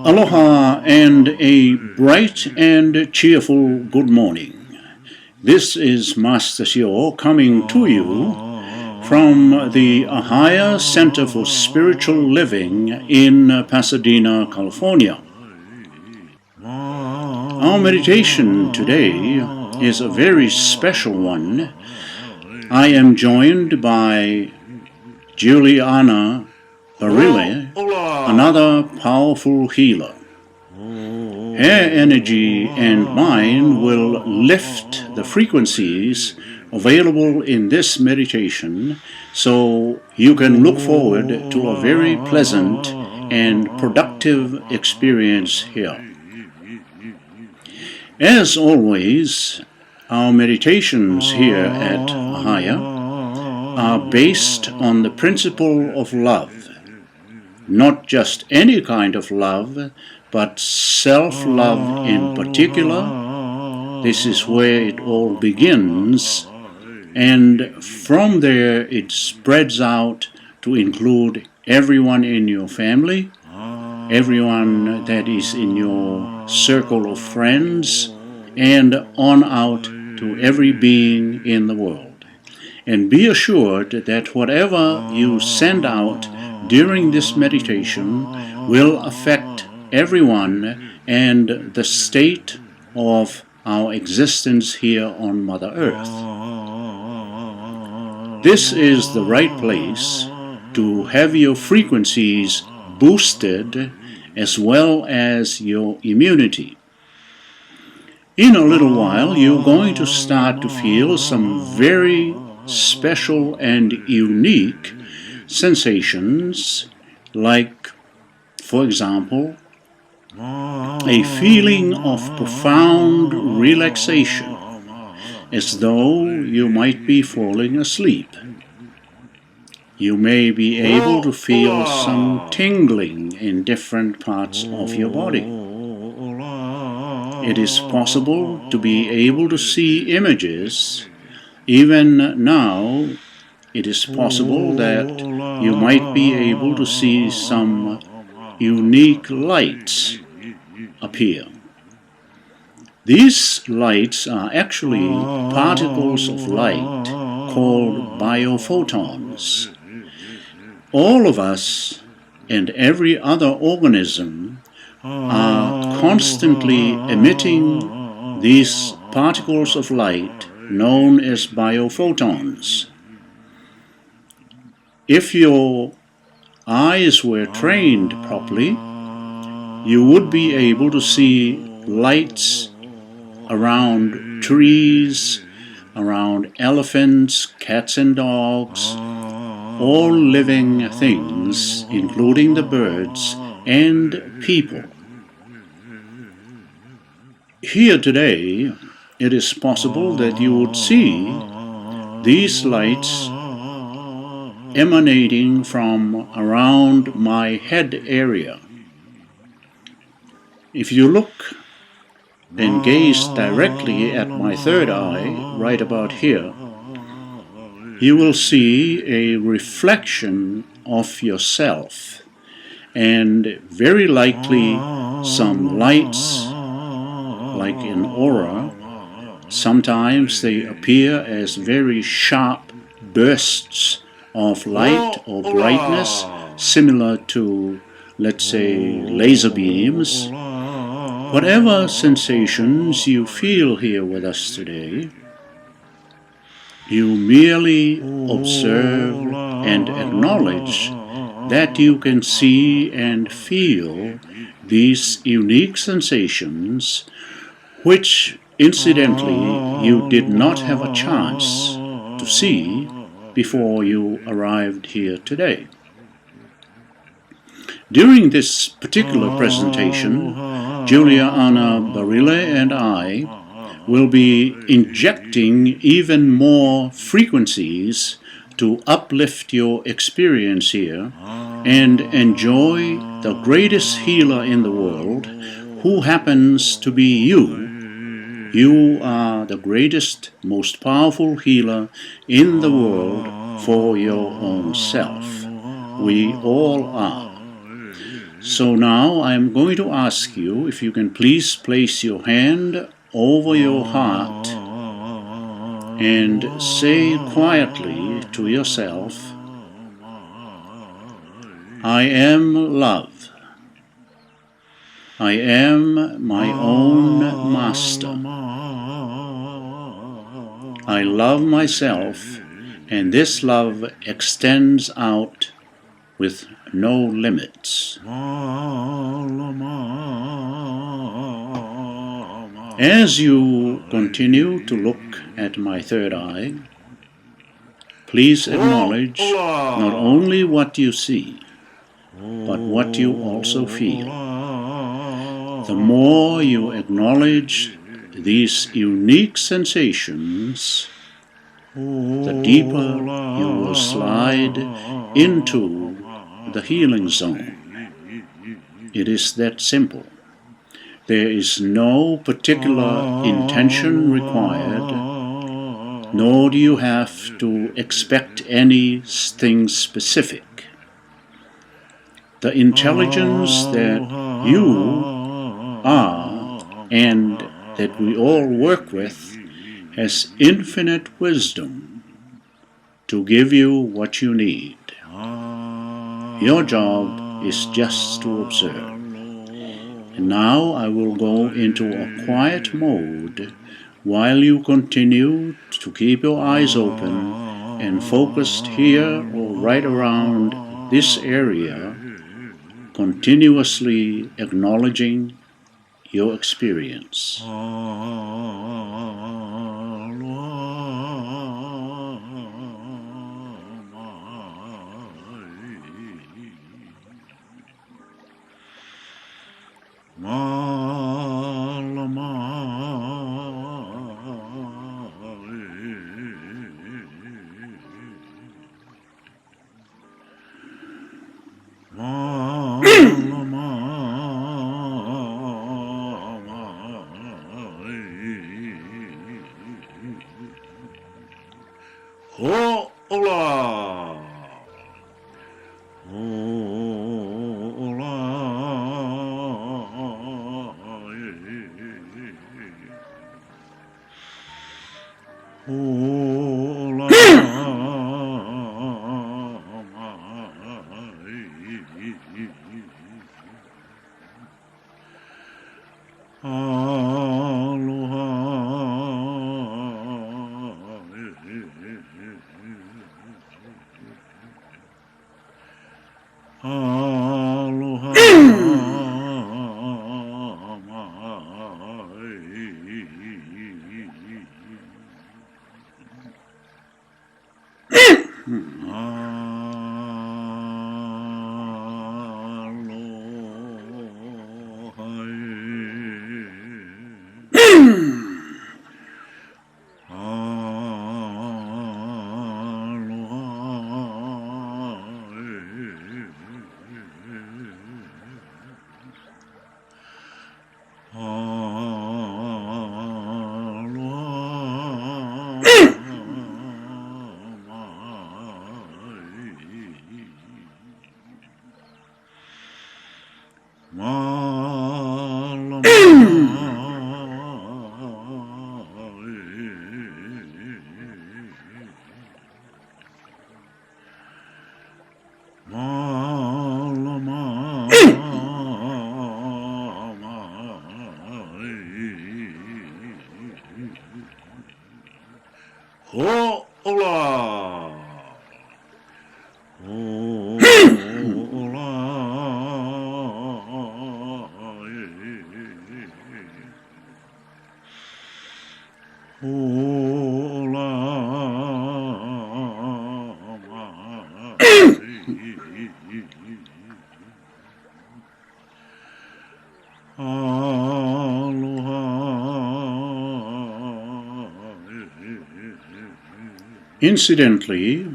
Aloha and a bright and cheerful good morning. This is Master Sio coming to you from the Ahiah Center for Spiritual Living in Pasadena, California. Our meditation today is a very special one. I am joined by Juliana Barile, another powerful healer. Her energy and mine will lift the frequencies available in this meditation, so you can look forward to a very pleasant and productive experience here. As always, our meditations here at Ahiah are based on the principle of love. Not just any kind of love, but self-love in particular. This is where it all begins, and from there it spreads out to include everyone in your family, everyone that is in your circle of friends, and on out to every being in the world. And be assured that whatever you send out during this meditation will affect everyone and the state of our existence here on Mother Earth. This is the right place to have your frequencies boosted as well as your immunity. In a little while, you're going to start to feel some very special and unique sensations, like, for example, a feeling of profound relaxation, as though you might be falling asleep. You may be able to feel some tingling in different parts of your body. It is possible to be able to see images. Even now, it is possible that you might be able to see some unique lights appear. These lights are actually particles of light called biophotons. All of us and every other organism are constantly emitting these particles of light known as biophotons. If your eyes were trained properly, you would be able to see lights around trees, around elephants, cats and dogs, all living things, including the birds and people. Here today, it is possible that you would see these lights emanating from around my head area. If you look and gaze directly at my third eye, right about here, you will see a reflection of yourself, and very likely some lights, like an aura. Sometimes they appear as very sharp bursts of light or brightness, similar to, let's say, laser beams. Whatever sensations you feel here with us today, you merely observe and acknowledge that you can see and feel these unique sensations, which incidentally you did not have a chance to see before you arrived here today. During this particular presentation, Juliana Barile and I will be injecting even more frequencies to uplift your experience here and enjoy the greatest healer in the world, who happens to be you. You are the greatest, most powerful healer in the world for your own self. We all are. So now I am going to ask you if you can please place your hand over your heart and say quietly to yourself, I am love. I am my own master. I love myself, and this love extends out with no limits. As you continue to look at my third eye, please acknowledge not only what you see, but what you also feel. The more you acknowledge these unique sensations, the deeper you will slide into the healing zone. It is that simple. There is no particular intention required, nor do you have to expect anything specific. The intelligence that you are and that we all work with has infinite wisdom to give you what you need. Your job is just to observe. And now I will go into a quiet mode while you continue to keep your eyes open and focused here or right around this area, continuously acknowledging your experience. Incidentally,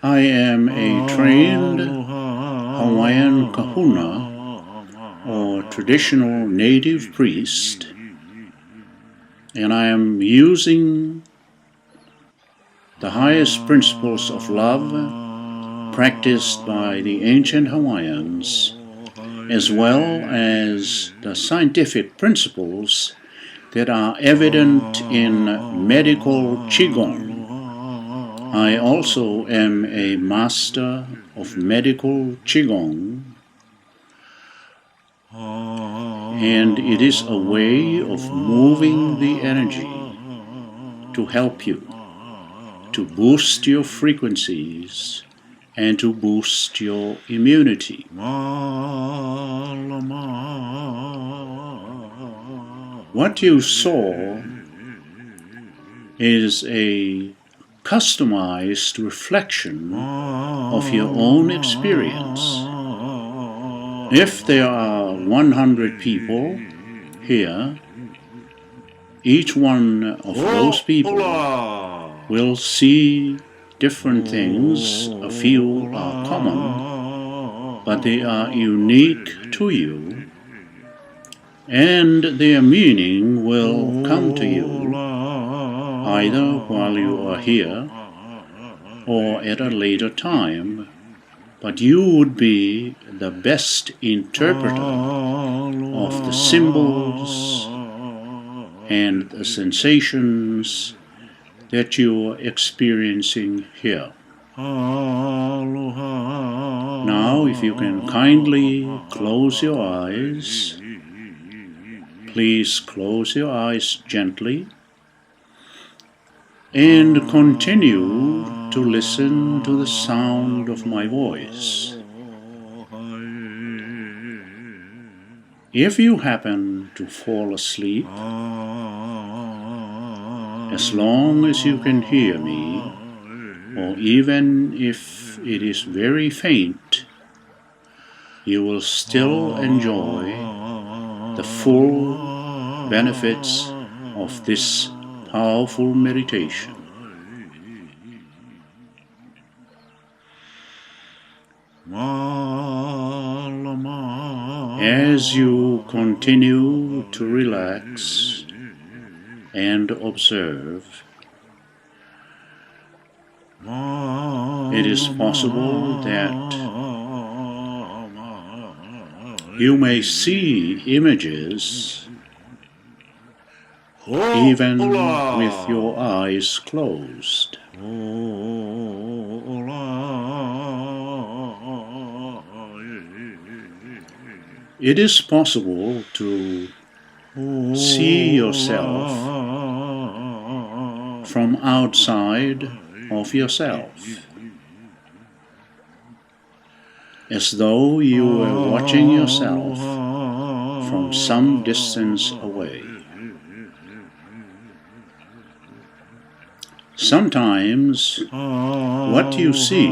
I am a trained Hawaiian Kahuna, or traditional native priest, and I am using the highest principles of love, practiced by the ancient Hawaiians, as well as the scientific principles that are evident in medical Qigong. I also am a master of medical Qigong, and it is a way of moving the energy to help you, to boost your frequencies, and to boost your immunity. What you saw is a customized reflection of your own experience. If there are 100 people here, each one of those people will see different things. A few are common, but they are unique to you, and their meaning will come to you either while you are here or at a later time, but you would be the best interpreter of the symbols and the sensations that you are experiencing here. Now, if you can kindly close your eyes, please close your eyes gently and continue to listen to the sound of my voice. If you happen to fall asleep, as long as you can hear me, or even if it is very faint, you will still enjoy the full benefits of this powerful meditation. As you continue to relax and observe, it is possible that you may see images even with your eyes closed. It is possible to see yourself from outside of yourself, as though you were watching yourself from some distance away. Sometimes what you see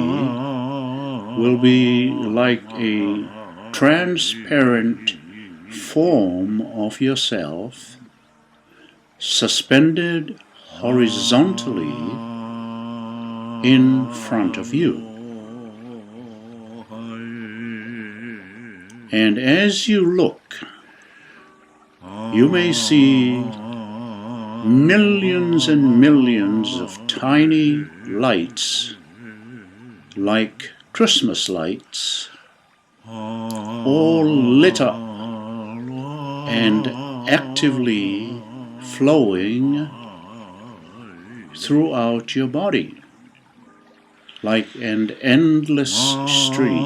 will be like a transparent form of yourself suspended horizontally in front of you. And as you look, you may see millions and millions of tiny lights, like Christmas lights, all lit up and actively flowing throughout your body, like an endless stream.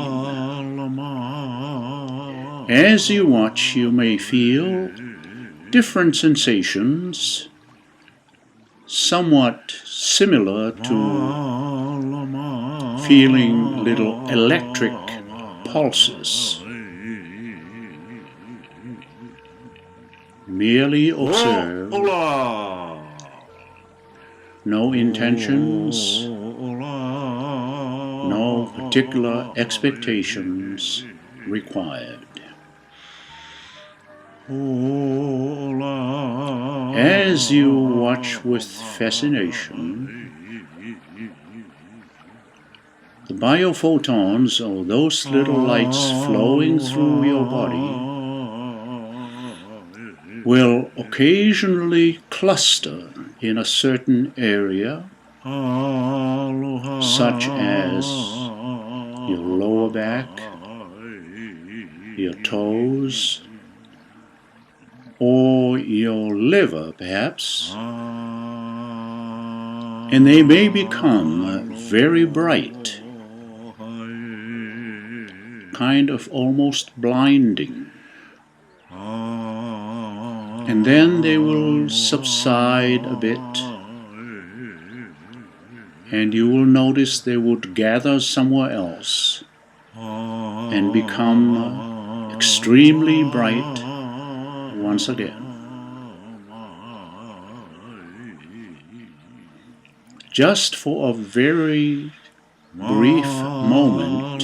As you watch, you may feel different sensations, somewhat similar to feeling little electric pulses. Merely observe. No intentions, no particular expectations required. As you watch with fascination, the biophotons, or those little lights flowing through your body, will occasionally cluster in a certain area, such as your lower back, your toes, or your liver perhaps, and they may become very bright, kind of almost blinding. And then they will subside a bit, and you will notice they would gather somewhere else and become extremely bright once again. Just for a very brief moment,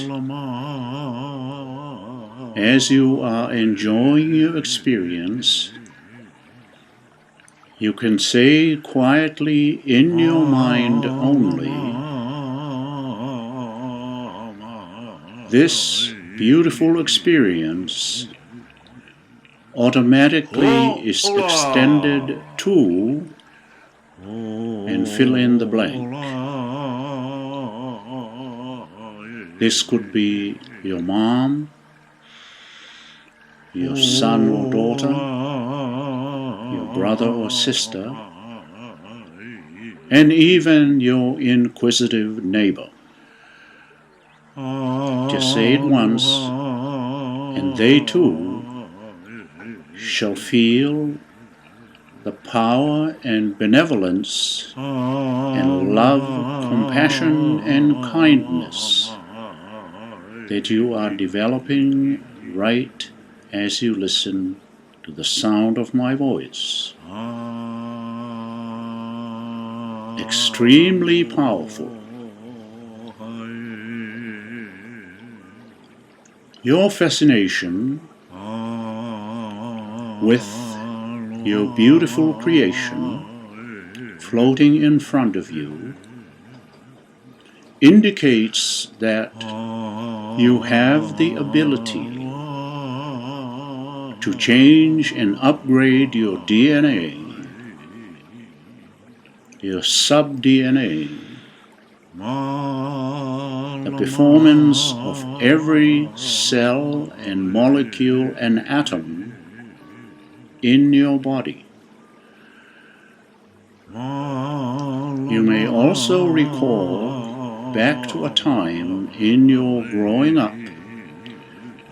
as you are enjoying your experience, you can say quietly in your mind only, this beautiful experience automatically is extended to, and fill in the blank. This could be your mom, your son or daughter, your brother or sister, and even your inquisitive neighbor. Just say it once, and they too shall feel the power and benevolence and love, compassion and kindness that you are developing right as you listen to the sound of my voice. Extremely powerful. Your fascination with your beautiful creation floating in front of you indicates that you have the ability to change and upgrade your DNA, your sub-DNA, the performance of every cell and molecule and atom in your body. You may also recall back to a time in your growing up,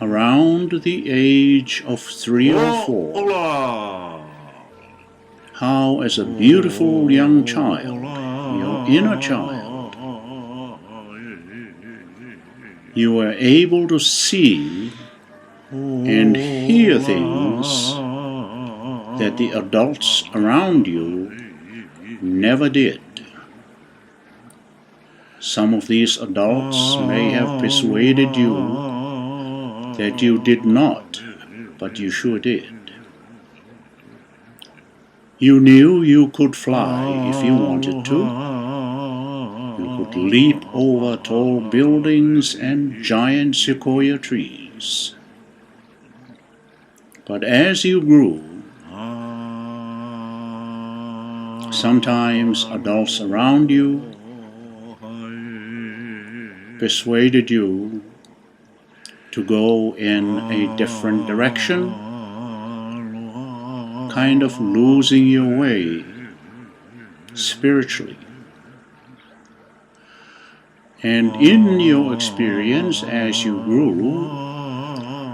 around the age of 3 or 4, how as a beautiful young child, your inner child, you were able to see and hear things that the adults around you never did. Some of these adults may have persuaded you that you did not, but you sure did. You knew you could fly if you wanted to. You could leap over tall buildings and giant sequoia trees. But as you grew, sometimes adults around you persuaded you to go in a different direction, kind of losing your way spiritually. And in your experience as you grew,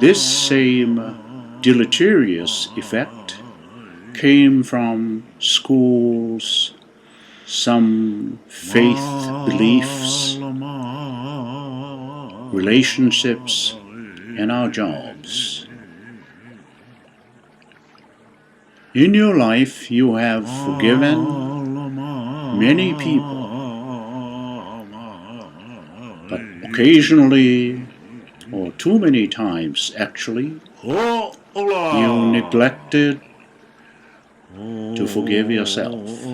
this same deleterious effect came from schools, some faith beliefs, relationships, and our jobs. In your life, you have forgiven many people, but occasionally, or too many times actually, you neglected to forgive yourself.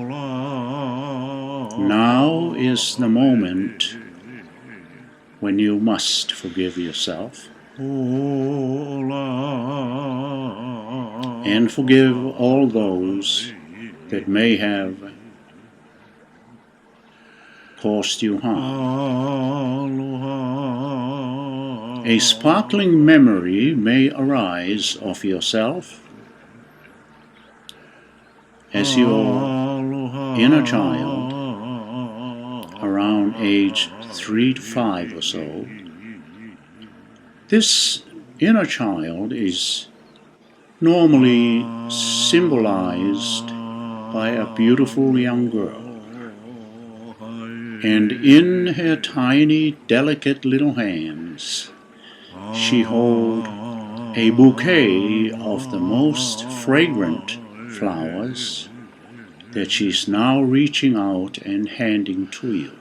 Now is the moment when you must forgive yourself and forgive all those that may have caused you harm. A sparkling memory may arise of yourself as your inner child, around age 3 to 5 or so. This inner child is normally symbolized by a beautiful young girl. And in her tiny, delicate little hands, she holds a bouquet of the most fragrant flowers that she's now reaching out and handing to you.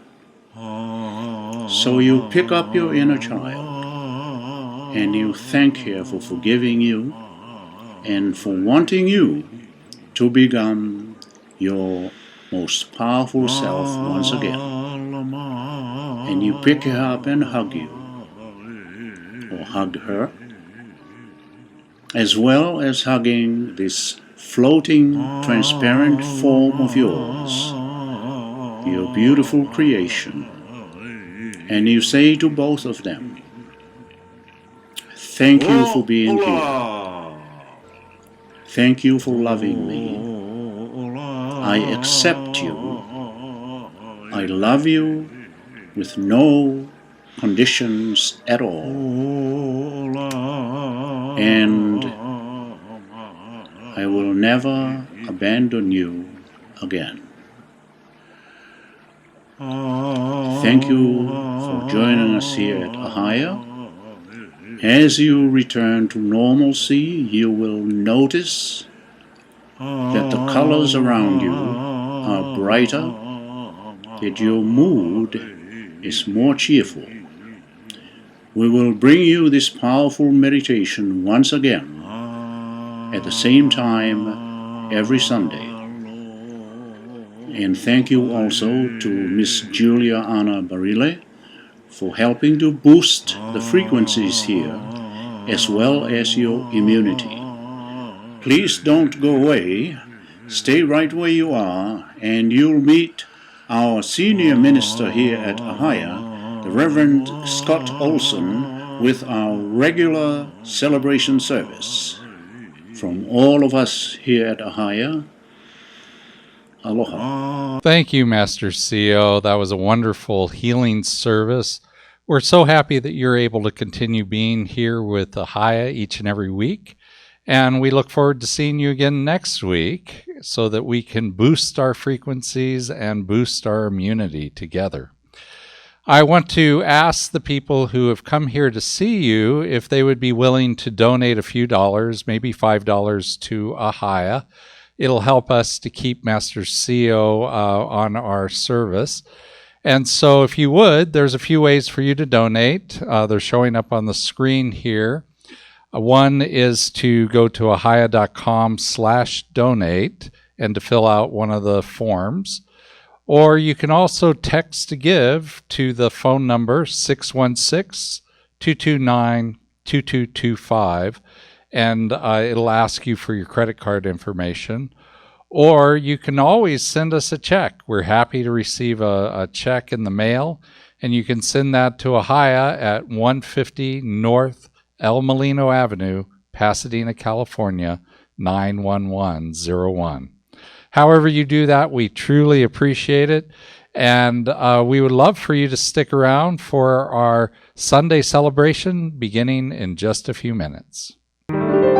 So you pick up your inner child and you thank her for forgiving you and for wanting you to become your most powerful self once again. And you pick her up and hug you, or hug her, as well as hugging this floating, transparent form of yours, your beautiful creation. And you say to both of them, thank you for being here. Thank you for loving me. I accept you. I love you with no conditions at all. And I will never abandon you again. Thank you for joining us here at Ahiah. As you return to normalcy, you will notice that the colors around you are brighter, that your mood is more cheerful. We will bring you this powerful meditation once again at the same time every Sunday. And thank you also to Miss Julia Anna Barile for helping to boost the frequencies here as well as your immunity. Please don't go away. Stay right where you are, and you'll meet our senior minister here at Ahiah, the Reverend Scott Olson, with our regular celebration service. From all of us here at Ahiah, aloha. Thank you, Master CEO. That was a wonderful healing service. We're so happy that you're able to continue being here with Ahiah each and every week. And we look forward to seeing you again next week so that we can boost our frequencies and boost our immunity together. I want to ask the people who have come here to see you if they would be willing to donate a few dollars, maybe $5 to Ahiah. It'll help us to keep Master CEO on our service. And so if you would, there's a few ways for you to donate. They're showing up on the screen here. One is to go to ahiah.com/donate and to fill out one of the forms. Or you can also text to give to the phone number 616-229-2225, and it'll ask you for your credit card information. Or you can always send us a check. We're happy to receive a check in the mail, and you can send that to Ahiah at 150 North El Molino Avenue, Pasadena, California, 91101. However you do that, we truly appreciate it, and we would love for you to stick around for our Sunday celebration beginning in just a few minutes.